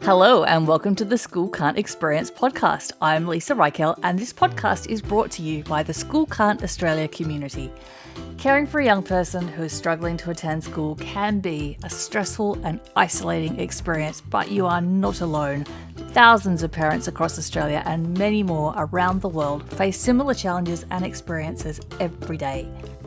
Hello and welcome to the School Can't Experience podcast. I'm Leisa Reichelt and this podcast is brought to you by the School Can't Australia community. Caring for a young person who is struggling to attend school can be a stressful and isolating experience, but you are not alone. Thousands of parents across Australia and many more around the world face similar challenges and experiences every day.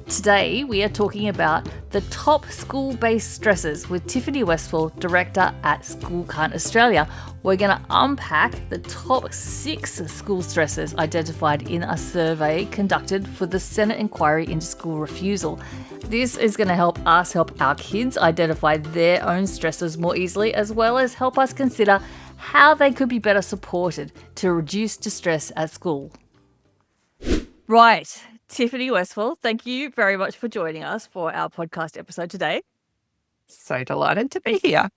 Today, we are talking about the top school-based stressors with Tiffany Westphal, Director at School Can't Australia. We're going to unpack the top 6 school stressors identified in a survey conducted for the Senate inquiry into school refusal. This is going to help us help our kids identify their own stressors more easily, as well as help us consider how they could be better supported to reduce distress at school. Right. Tiffany Westphal, thank you very much for joining us for our podcast episode today. So delighted to be here.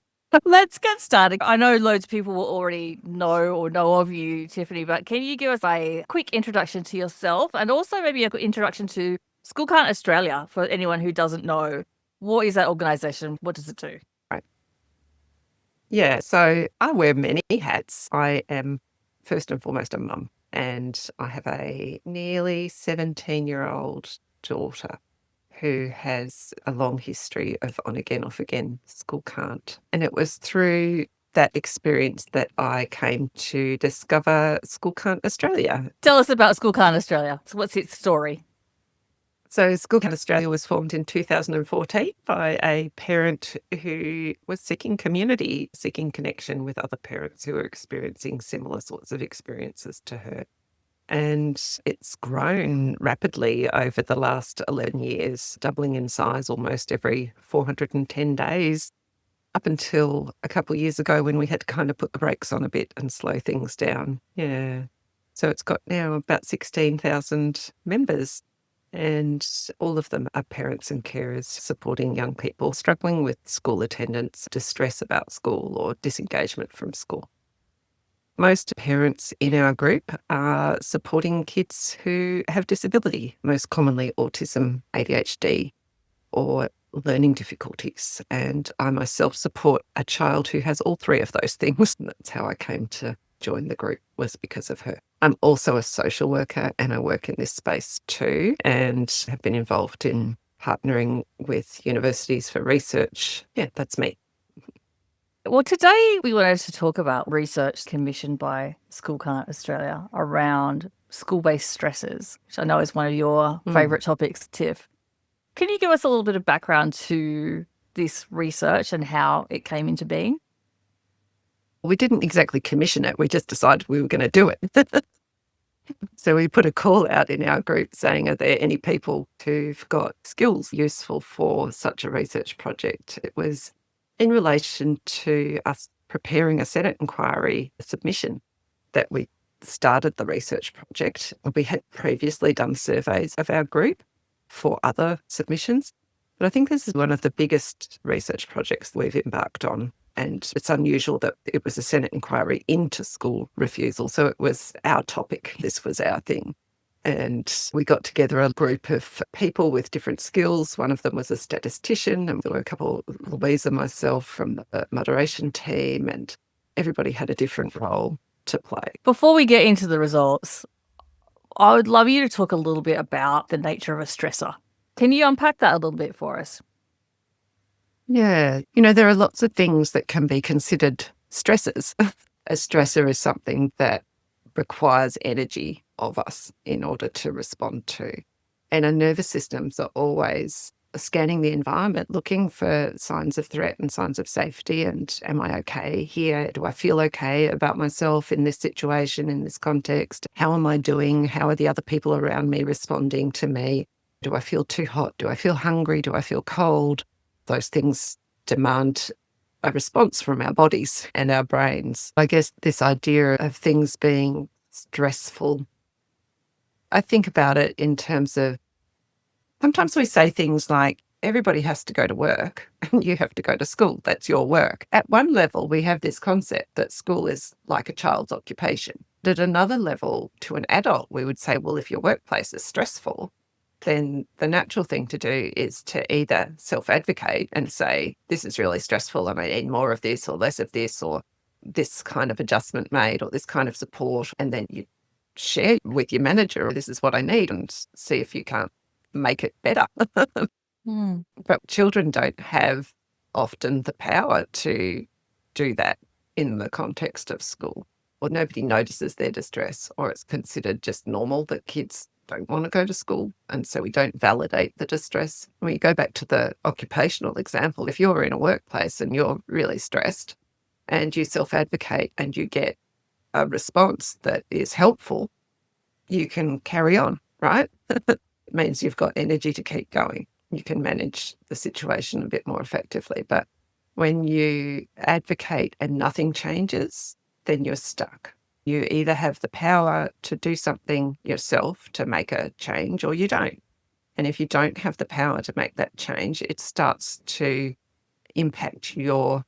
Let's get started. I know loads of people will already know of you, Tiffany, but can you give us a quick introduction to yourself and also maybe a quick introduction to School Can't Australia for anyone who doesn't know? What is that organisation? What does it do? Right. Yeah, so I wear many hats. I am first and foremost a mum, and I have a nearly 17-year-old daughter who has a long history of on-again, off-again school can't. And it was through that experience that I came to discover School Can't Australia. Tell us about School Can't Australia. So what's its story? So School Can't Australia was formed in 2014 by a parent who was seeking community, seeking connection with other parents who were experiencing similar sorts of experiences to her. And it's grown rapidly over the last 11 years, doubling in size almost every 410 days, up until a couple of years ago when we had to kind of put the brakes on a bit and slow things down. Yeah. So it's got now about 16,000 members, and all of them are parents and carers supporting young people struggling with school attendance, distress about school, or disengagement from school. Most parents in our group are supporting kids who have disability, most commonly autism, ADHD, or learning difficulties. And I myself support a child who has all 3 of those things. That's how I came to join the group, was because of her. I'm also a social worker and I work in this space too, and have been involved in partnering with universities for research. Yeah, that's me. Well, today we wanted to talk about research commissioned by School Can't Australia around school-based stressors, which I know is one of your favourite topics, Tiff. Can you give us a little bit of background to this research and how it came into being? We didn't exactly commission it. We just decided we were going to do it. So we put a call out in our group saying, are there any people who've got skills useful for such a research project? It was in relation to us preparing a Senate inquiry submission that we started the research project. We had previously done surveys of our group for other submissions, but I think this is one of the biggest research projects we've embarked on. And it's unusual that it was a Senate inquiry into school refusal. So it was our topic. This was our thing. And we got together a group of people with different skills. One of them was a statistician, and there were a couple, Leisa and myself, from the moderation team, and everybody had a different role to play. Before we get into the results, I would love you to talk a little bit about the nature of a stressor. Can you unpack that a little bit for us? Yeah. There are lots of things that can be considered stressors. A stressor is something that requires energy of us in order to respond to. And our nervous systems are always scanning the environment, looking for signs of threat and signs of safety. And am I okay here? Do I feel okay about myself in this situation, in this context? How am I doing? How are the other people around me responding to me? Do I feel too hot? Do I feel hungry? Do I feel cold? Those things demand a response from our bodies and our brains. I guess this idea of things being stressful, I think about it in terms of, sometimes we say things like, everybody has to go to work and you have to go to school. That's your work. At one level, we have this concept that school is like a child's occupation. At another level, to an adult, we would say, well, if your workplace is stressful, then the natural thing to do is to either self-advocate and say, this is really stressful, I may need more of this or less of this, or this kind of adjustment made or this kind of support, and then you share with your manager, this is what I need, and see if you can't make it better. Mm. But children don't have often the power to do that in the context of school, or nobody notices their distress, or it's considered just normal that kids don't want to go to school. And so we don't validate the distress. When you go back to the occupational example, if you're in a workplace and you're really stressed and you self-advocate and you get a response that is helpful, you can carry on, right? It means you've got energy to keep going. You can manage the situation a bit more effectively. But when you advocate and nothing changes, then you're stuck. You either have the power to do something yourself to make a change, or you don't. And if you don't have the power to make that change, it starts to impact your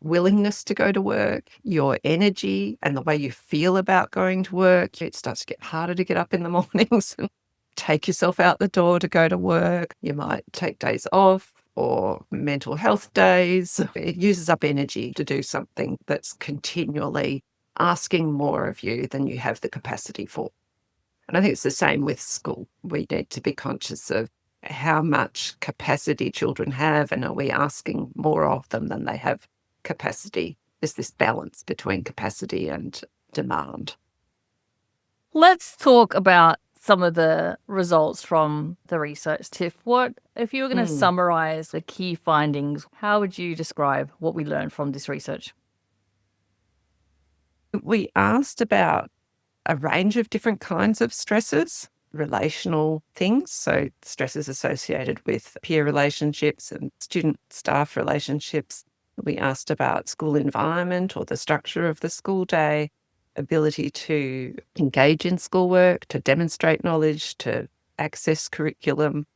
willingness to go to work, your energy, and the way you feel about going to work. It starts to get harder to get up in the mornings and take yourself out the door to go to work. You might take days off or mental health days. It uses up energy to do something that's continually asking more of you than you have the capacity for. And I think it's the same with school. We need to be conscious of how much capacity children have, and are we asking more of them than they have capacity? There's this balance between capacity and demand. Let's talk about some of the results from the research, Tiff. What, if you were going to summarize the key findings, how would you describe what we learned from this research? We asked about a range of different kinds of stresses, relational things, so stresses associated with peer relationships and student-staff relationships. We asked about school environment or the structure of the school day, ability to engage in schoolwork, to demonstrate knowledge, to access curriculum,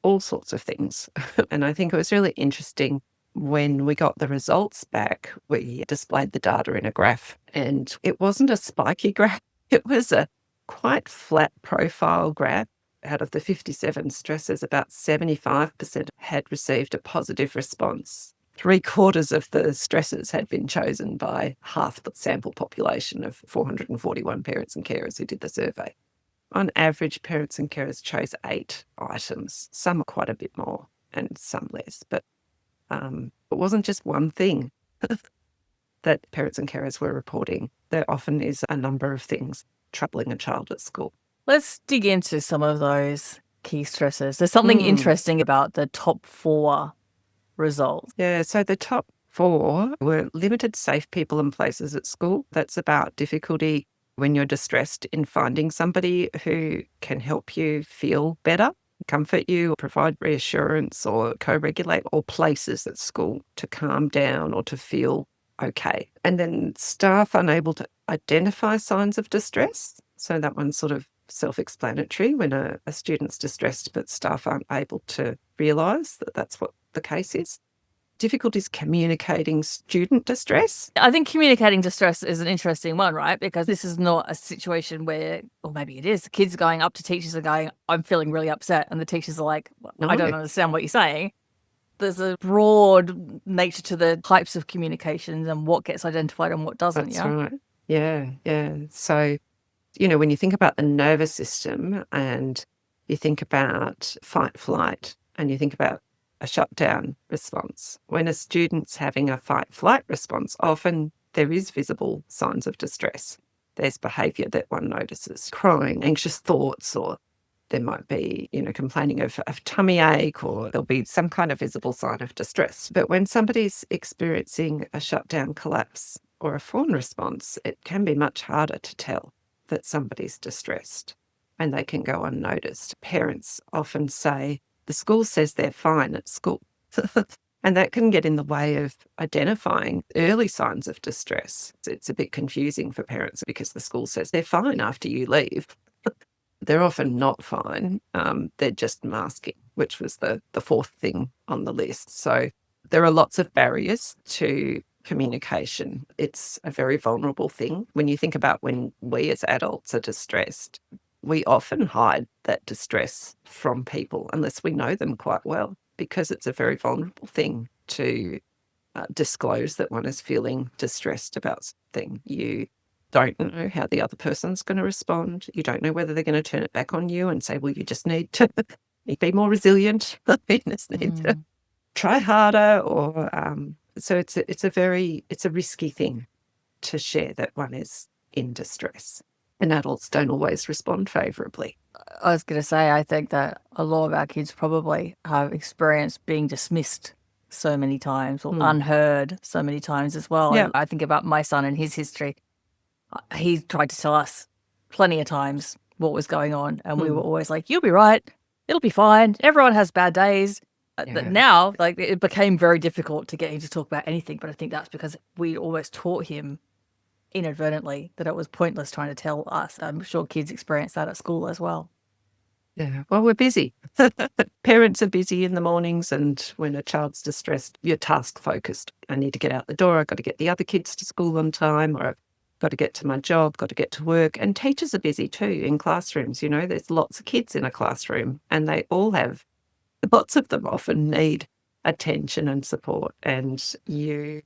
all sorts of things. And I think it was really interesting when we got the results back, we displayed the data in a graph, and it wasn't a spiky graph. It was a quite flat profile graph. Out of the 57 stressors, about 75% had received a positive response. 3/4 of the stressors had been chosen by half the sample population of 441 parents and carers who did the survey. On average, parents and carers chose 8 items, some quite a bit more and some less. But it wasn't just one thing that parents and carers were reporting. There often is a number of things troubling a child at school. Let's dig into some of those key stressors. There's something interesting about the top 4 results. Yeah, so the top 4 were limited safe people and places at school. That's about difficulty when you're distressed in finding somebody who can help you feel better, comfort you, or provide reassurance or co-regulate, or places at school to calm down or to feel okay. And then staff unable to identify signs of distress. So that one's sort of self-explanatory when a student's distressed, but staff aren't able to realise that that's what the case is. Difficulties communicating student distress. I think communicating distress is an interesting one, right? Because this is not a situation where, or maybe it is, the kids going up to teachers and going, I'm feeling really upset. And the teachers are like, I don't understand what you're saying. There's a broad nature to the types of communications and what gets identified and what doesn't. That's right. Yeah. So, when you think about the nervous system and you think about fight, flight, and you think about a shutdown response, when a student's having a fight, flight response, often there is visible signs of distress. There's behaviour that one notices, crying, anxious thoughts, or there might be, complaining of tummy ache, or there'll be some kind of visible sign of distress. But when somebody's experiencing a shutdown collapse or a fawn response, it can be much harder to tell that somebody's distressed, and they can go unnoticed. Parents often say, the school says they're fine at school. And that can get in the way of identifying early signs of distress. It's a bit confusing for parents because the school says they're fine after you leave. They're often not fine. They're just masking, which was the 4th thing on the list. So there are lots of barriers to communication. It's a very vulnerable thing. When you think about when we as adults are distressed, we often hide that distress from people unless we know them quite well, because it's a very vulnerable thing to disclose that one is feeling distressed about something. You don't know how the other person's going to respond. You don't know whether they're going to turn it back on you and say, well, you just need to be more resilient. You just need to try harder. Or so it's a risky thing to share that one is in distress. And adults don't always respond favourably. I was going to say, I think that a lot of our kids probably have experienced being dismissed so many times or unheard so many times as well. Yeah. I think about my son and his history. He tried to tell us plenty of times what was going on, and we were always like, you'll be right. It'll be fine. Everyone has bad days. But now, like, it became very difficult to get him to talk about anything. But I think that's because we almost taught him inadvertently that it was pointless trying to tell us. I'm sure kids experience that at school as well. Yeah, well, we're busy. Parents are busy in the mornings, and when a child's distressed, you're task focused. I need to get out the door. I've got to get the other kids to school on time, or I've got to get to my job, got to get to work. And teachers are busy too in classrooms. You know, there's lots of kids in a classroom, and they all have, lots of them often need attention and support. And you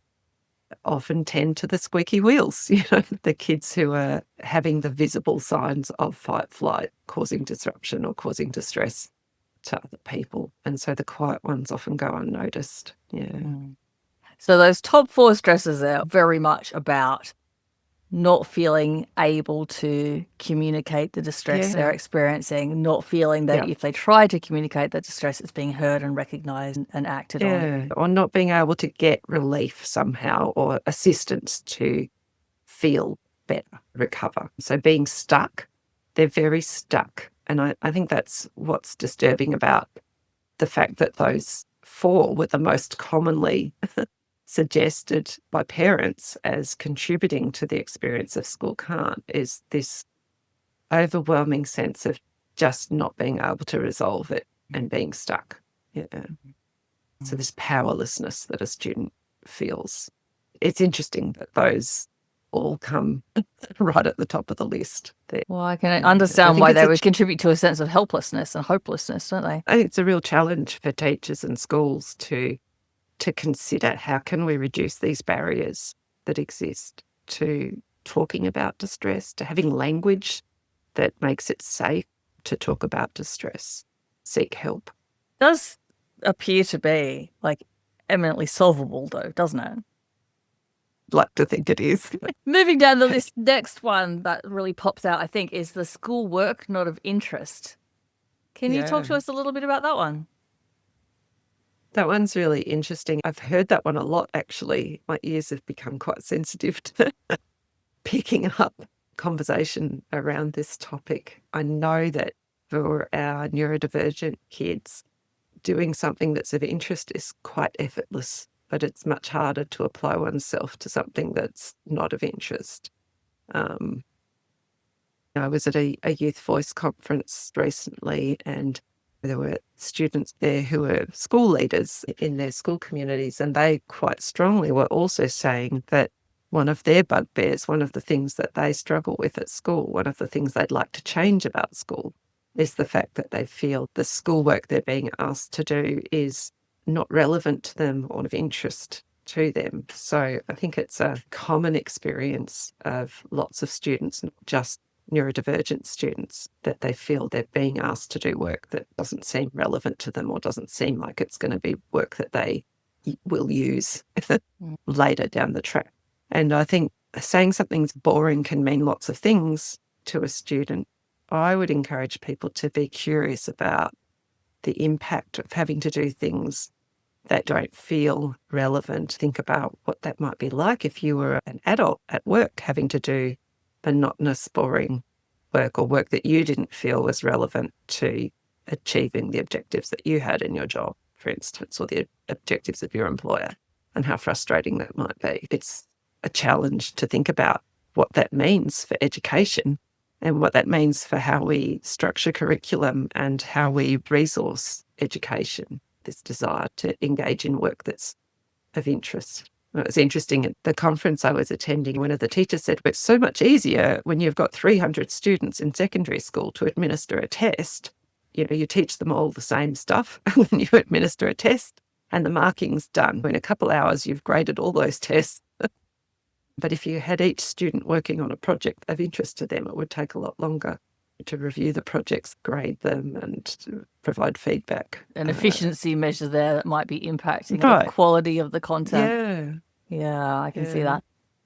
often tend to the squeaky wheels, you know, the kids who are having the visible signs of fight, flight, causing disruption or causing distress to other people. And so the quiet ones often go unnoticed. Yeah. So those top 4 stresses are very much about not feeling able to communicate the distress they're experiencing, not feeling that if they try to communicate that distress, it's being heard and recognised and acted on. Or not being able to get relief somehow or assistance to feel better, recover. So being stuck, they're very stuck. And I think that's what's disturbing about the fact that those 4 were the most commonly suggested by parents as contributing to the experience of school can't, is this overwhelming sense of just not being able to resolve it and being stuck. Yeah. So this powerlessness that a student feels. It's interesting that those all come right at the top of the list. Well, I can understand why they would contribute to a sense of helplessness and hopelessness, don't they? I think it's a real challenge for teachers and schools to consider how can we reduce these barriers that exist to talking about distress, to having language that makes it safe to talk about distress, seek help. It does appear to be like eminently solvable though, doesn't it? Like to think it is. Moving down the list, next one that really pops out, I think, is the schoolwork not of interest. Can you talk to us a little bit about that one? That one's really interesting. I've heard that one a lot, actually. My ears have become quite sensitive to picking up conversation around this topic. I know that for our neurodivergent kids, doing something that's of interest is quite effortless, but it's much harder to apply oneself to something that's not of interest. I was at a Youth Voice conference recently, and there were students there who were school leaders in their school communities, and they quite strongly were also saying that one of their bugbears, one of the things that they struggle with at school, one of the things they'd like to change about school is the fact that they feel the schoolwork they're being asked to do is not relevant to them or of interest to them. So I think it's a common experience of lots of students, not just neurodivergent students, that they feel they're being asked to do work that doesn't seem relevant to them or doesn't seem like it's going to be work that they will use later down the track. And I think saying something's boring can mean lots of things to a student. I would encourage people to be curious about the impact of having to do things that don't feel relevant. Think about what that might be like if you were an adult at work having to do monotonous, boring work or work that you didn't feel was relevant to achieving the objectives that you had in your job, for instance, or the objectives of your employer, and how frustrating that might be. It's a challenge to think about what that means for education and what that means for how we structure curriculum and how we resource education, this desire to engage in work that's of interest. It was interesting at the conference I was attending, one of the teachers said, it's so much easier when you've got 300 students in secondary school to administer a test. You know, you teach them all the same stuff and then you administer a test and the marking's done. In a couple of hours, you've graded all those tests. But if you had each student working on a project of interest to them, it would take a lot longer to review the projects, grade them, and to provide feedback. An efficiency measure there that might be impacting Right. the quality of the content. Yeah. Yeah, I can see that.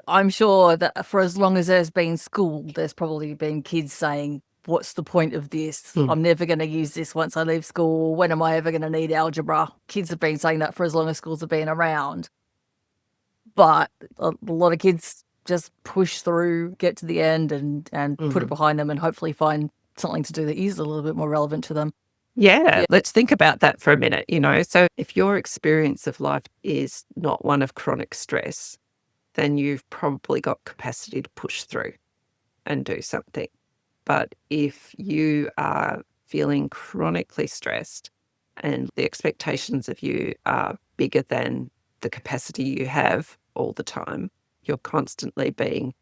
I'm sure that for as long as there's been school, there's probably been kids saying, what's the point of this? I'm never going to use this once I leave school. When am I ever going to need algebra? Kids have been saying that for as long as schools have been around. But a lot of kids just push through, get to the end and put it behind them and hopefully find something to do that is a little bit more relevant to them. Yeah, let's think about that for a minute, So if your experience of life is not one of chronic stress, then you've probably got capacity to push through and do something. But if you are feeling chronically stressed and the expectations of you are bigger than the capacity you have all the time, you're constantly being,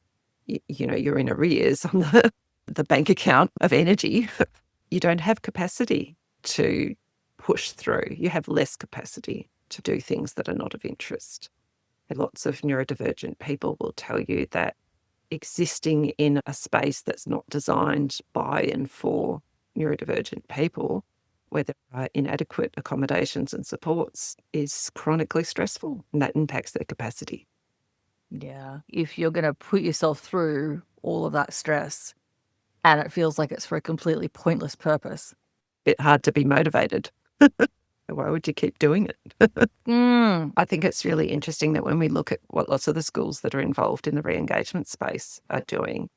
you're in arrears on the bank account of energy. You don't have capacity to push through. You have less capacity to do things that are not of interest. And lots of neurodivergent people will tell you that existing in a space that's not designed by and for neurodivergent people, where there are inadequate accommodations and supports, is chronically stressful, and that impacts their capacity. Yeah. If you're going to put yourself through all of that stress and it feels like it's for a completely pointless purpose. Bit hard to be motivated. Why would you keep doing it? I think it's really interesting that when we look at what lots of the schools that are involved in the re-engagement space are doing,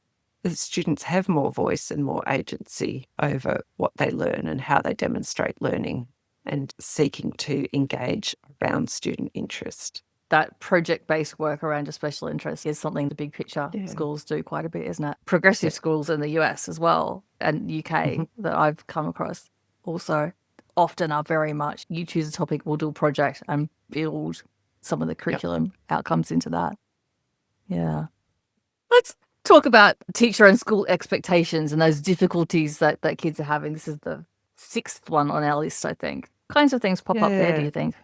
the students have more voice and more agency over what they learn and how they demonstrate learning and seeking to engage around student interest. That project-based work around a special interest is something the big picture schools do quite a bit, isn't it? Progressive schools in the US as well and UK that I've come across also often are very much, you choose a topic, we'll do a project and build some of the curriculum outcomes into that. Yeah. Let's talk about teacher and school expectations and those difficulties that kids are having. This is the 6th one on our list, I think. What kinds of things pop up there, do you think?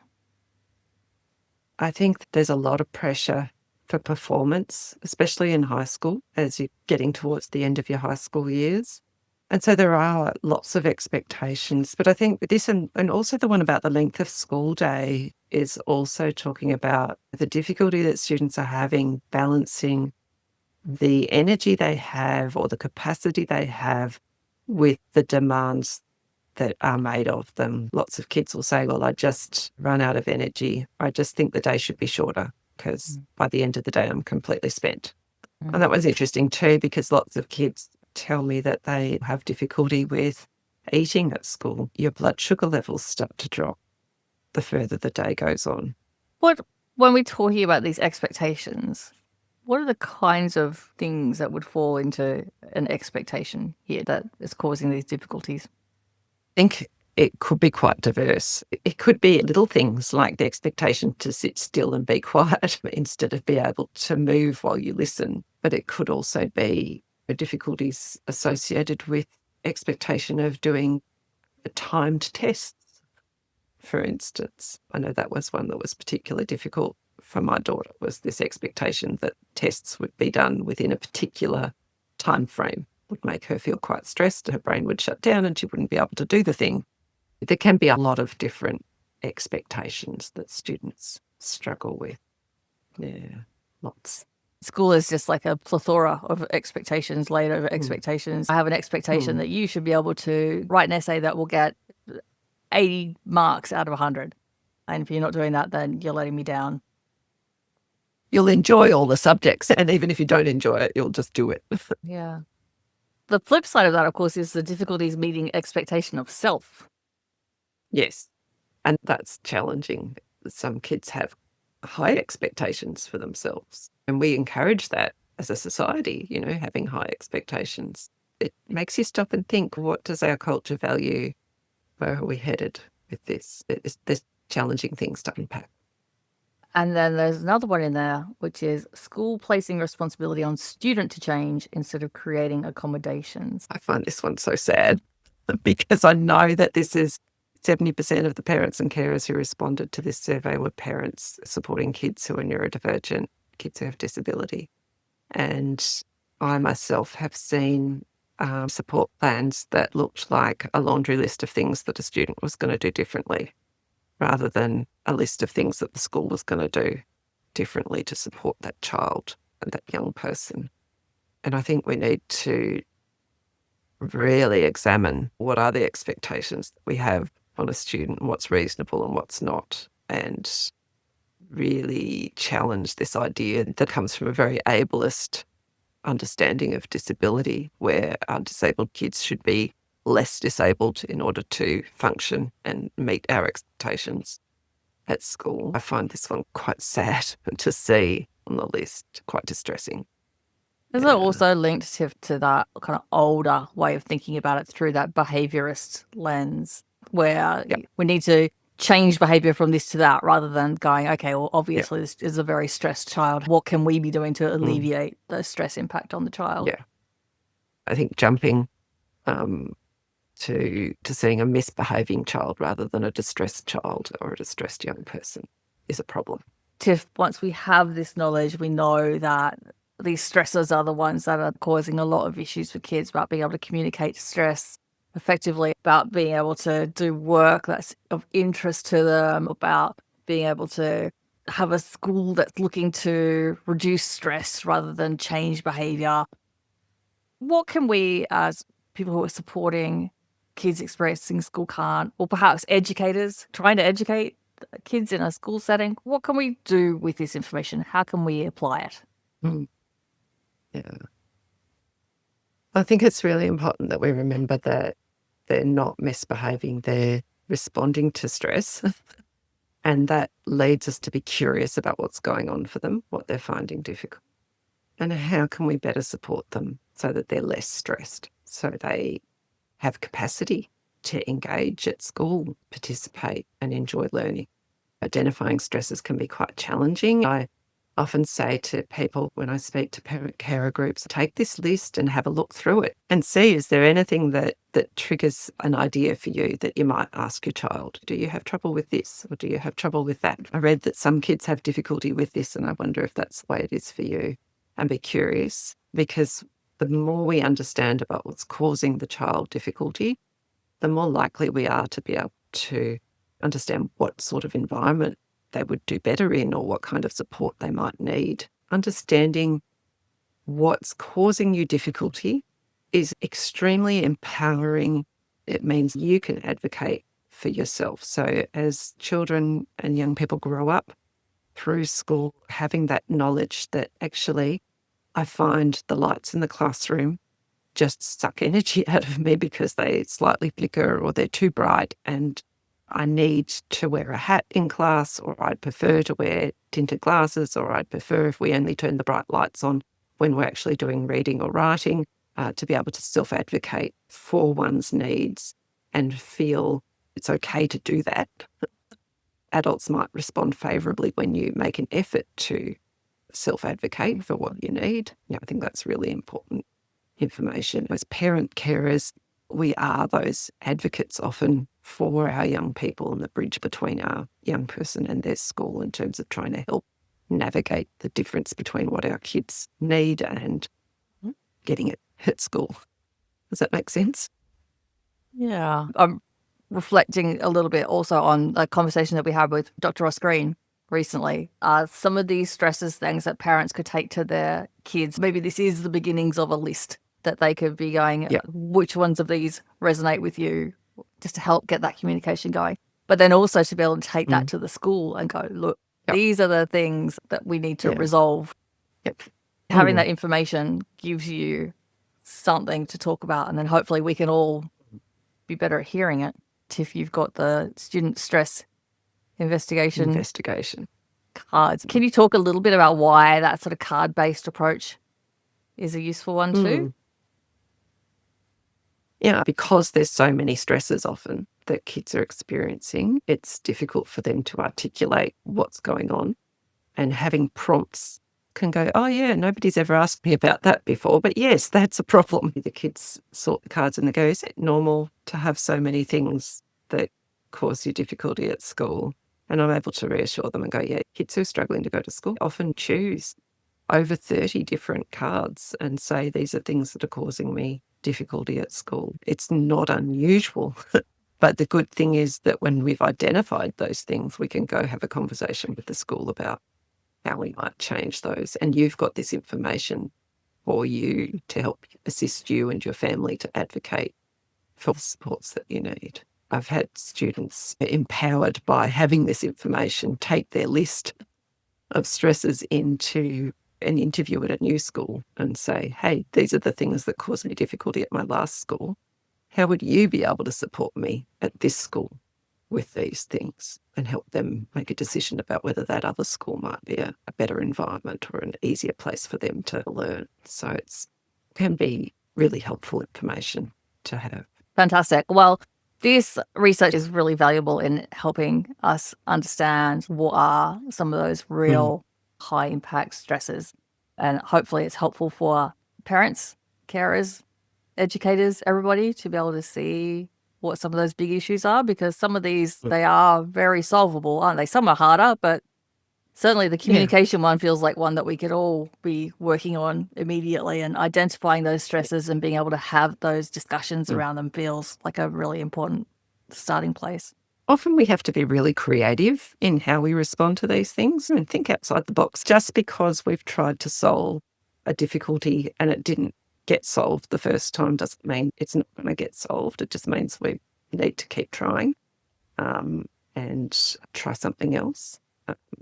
I think there's a lot of pressure for performance, especially in high school, as you're getting towards the end of your high school years. And so there are lots of expectations. But I think this and also the one about the length of school day is also talking about the difficulty that students are having balancing the energy they have or the capacity they have with the demands that are made of them. Lots of kids will say, well, I just run out of energy. I just think the day should be shorter because by the end of the day, I'm completely spent. And that was interesting too, because lots of kids tell me that they have difficulty with eating at school. Your blood sugar levels start to drop the further the day goes on. When we're talking about these expectations, what are the kinds of things that would fall into an expectation here that is causing these difficulties? I think it could be quite diverse. It could be little things like the expectation to sit still and be quiet instead of be able to move while you listen. But it could also be difficulties associated with expectation of doing timed tests, for instance. I know that was one that was particularly difficult for my daughter, was this expectation that tests would be done within a particular time frame. Would make her feel quite stressed. Her brain would shut down and she wouldn't be able to do the thing. There can be a lot of different expectations that students struggle with. Yeah, lots. School is just like a plethora of expectations, laid over expectations. I have an expectation that you should be able to write an essay that will get 80 marks out of 100. And if you're not doing that, then you're letting me down. You'll enjoy all the subjects. And even if you don't enjoy it, you'll just do it. Yeah. The flip side of that, of course, is the difficulties meeting expectation of self. Yes. And that's challenging. Some kids have high expectations for themselves. And we encourage that as a society, having high expectations. It makes you stop and think, what does our culture value? Where are we headed with this? There's challenging things to unpack. And then there's another one in there, which is school placing responsibility on student to change instead of creating accommodations. I find this one so sad because I know that this is 70% of the parents and carers who responded to this survey were parents supporting kids who are neurodivergent, kids who have disability. And I myself have seen support plans that looked like a laundry list of things that a student was going to do differently, rather than a list of things that the school was going to do differently to support that child and that young person. And I think we need to really examine what are the expectations that we have on a student and what's reasonable and what's not, and really challenge this idea that comes from a very ableist understanding of disability, where our disabled kids should be less disabled in order to function and meet our expectations at school. I find this one quite sad to see on the list, quite distressing. Is it also linked to that kind of older way of thinking about it through that behaviourist lens, where we need to change behaviour from this to that, rather than going, okay, well, obviously this is a very stressed child. What can we be doing to alleviate the stress impact on the child? Yeah. I think jumping to seeing a misbehaving child rather than a distressed child or a distressed young person is a problem. Tiff, once we have this knowledge, we know that these stressors are the ones that are causing a lot of issues for kids, about being able to communicate stress effectively, about being able to do work that's of interest to them, about being able to have a school that's looking to reduce stress rather than change behaviour. What can we, as people who are supporting kids experiencing school can't, or perhaps educators trying to educate kids in a school setting, what can we do with this information? How can we apply it? Yeah. I think it's really important that we remember that they're not misbehaving, they're responding to stress. And that leads us to be curious about what's going on for them, what they're finding difficult, and how can we better support them so that they're less stressed, so they have capacity to engage at school, participate and enjoy learning. Identifying stresses can be quite challenging. I often say to people when I speak to parent carer groups, take this list and have a look through it and see, is there anything that triggers an idea for you that you might ask your child? Do you have trouble with this, or do you have trouble with that? I read that some kids have difficulty with this, and I wonder if that's the way it is for you. And be curious, because the more we understand about what's causing the child difficulty, the more likely we are to be able to understand what sort of environment they would do better in, or what kind of support they might need. Understanding what's causing you difficulty is extremely empowering. It means you can advocate for yourself. So as children and young people grow up through school, having that knowledge that actually I find the lights in the classroom just suck energy out of me because they slightly flicker or they're too bright, and I need to wear a hat in class, or I'd prefer to wear tinted glasses, or I'd prefer if we only turn the bright lights on when we're actually doing reading or writing, to be able to self-advocate for one's needs and feel it's okay to do that. Adults might respond favourably when you make an effort to self-advocate for what you need. Yeah, I think that's really important information. As parent carers, we are those advocates often for our young people and the bridge between our young person and their school, in terms of trying to help navigate the difference between what our kids need and getting it at school. Does that make sense? Yeah. I'm reflecting a little bit also on a conversation that we had with Dr. Ross Green recently. Some of these stresses, things that parents could take to their kids, maybe this is the beginnings of a list that they could be going, which ones of these resonate with you, just to help get that communication going. But then also to be able to take that to the school and go, look, these are the things that we need to resolve. Having that information gives you something to talk about, and then hopefully we can all be better at hearing it. If you've got the student stress investigation cards. Can you talk a little bit about why that sort of card-based approach is a useful one too? Yeah, because there's so many stresses often that kids are experiencing, it's difficult for them to articulate what's going on. And having prompts can go, oh yeah, nobody's ever asked me about that before, but yes, that's a problem. The kids sort the cards and they go, is it normal to have so many things that cause you difficulty at school? And I'm able to reassure them and go, yeah, kids who are struggling to go to school often choose over 30 different cards and say, these are things that are causing me difficulty at school. It's not unusual. But the good thing is that when we've identified those things, we can go have a conversation with the school about how we might change those. And you've got this information for you to help assist you and your family to advocate for the supports that you need. I've had students empowered by having this information take their list of stressors into an interview at a new school and say, hey, these are the things that caused me difficulty at my last school. How would you be able to support me at this school with these things, and help them make a decision about whether that other school might be a better environment or an easier place for them to learn. So it can be really helpful information to have. Fantastic. Well, this research is really valuable in helping us understand what are some of those real high impact stresses. And hopefully it's helpful for parents, carers, educators, everybody to be able to see what some of those big issues are, because some of these, they are very solvable, aren't they? Some are harder, but certainly the communication one feels like one that we could all be working on immediately, and identifying those stresses and being able to have those discussions around them feels like a really important starting place. Often we have to be really creative in how we respond to these things and think outside the box. Just because we've tried to solve a difficulty and it didn't get solved the first time doesn't mean it's not going to get solved. It just means we need to keep trying and try something else.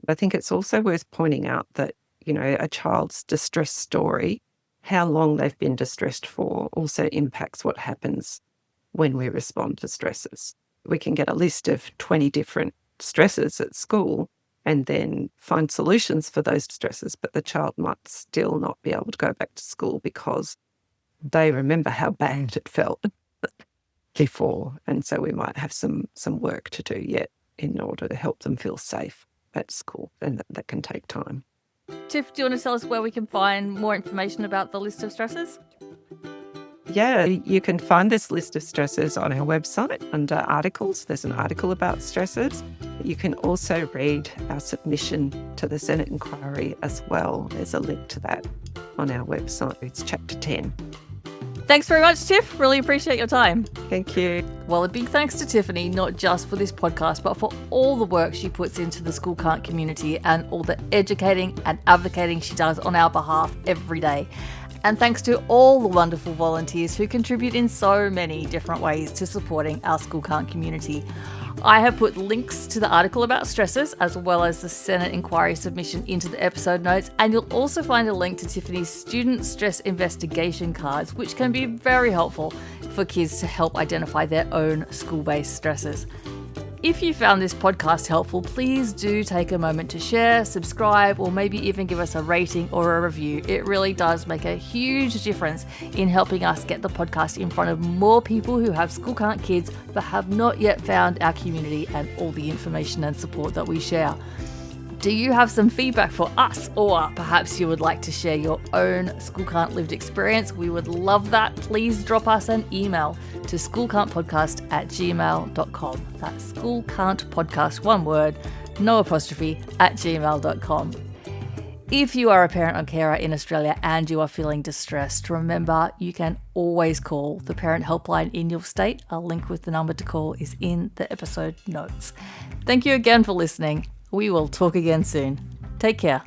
I think it's also worth pointing out that, you know, a child's distress story, how long they've been distressed for, also impacts what happens when we respond to stresses. We can get a list of 20 different stresses at school and then find solutions for those stresses, but the child might still not be able to go back to school because they remember how bad it felt before. And so we might have some work to do yet in order to help them feel safe at school, and that can take time. Tiff, do you want to tell us where we can find more information about the list of stresses? Yeah, you can find this list of stressors on our website under articles. There's an article about stressors. You can also read our submission to the Senate inquiry as well. There's a link to that on our website. It's chapter 10. Thanks very much, Tiff. Really appreciate your time. Thank you. Well, a big thanks to Tiffany, not just for this podcast, but for all the work she puts into the School Can't community and all the educating and advocating she does on our behalf every day. And thanks to all the wonderful volunteers who contribute in so many different ways to supporting our School Can't community. I have put links to the article about stressors as well as the Senate inquiry submission into the episode notes, and you'll also find a link to Tiffany's student stress investigation cards, which can be very helpful for kids to help identify their own school-based stressors. If you found this podcast helpful, please do take a moment to share, subscribe, or maybe even give us a rating or a review. It really does make a huge difference in helping us get the podcast in front of more people who have School Can't kids but have not yet found our community and all the information and support that we share. Do you have some feedback for us, or perhaps you would like to share your own School Can't lived experience? We would love that. Please drop us an email to schoolcan'tpodcast@gmail.com. That's schoolcan'tpodcast, one word, no apostrophe, @gmail.com. If you are a parent or carer in Australia and you are feeling distressed, remember you can always call the parent helpline in your state. A link with the number to call is in the episode notes. Thank you again for listening. We will talk again soon. Take care.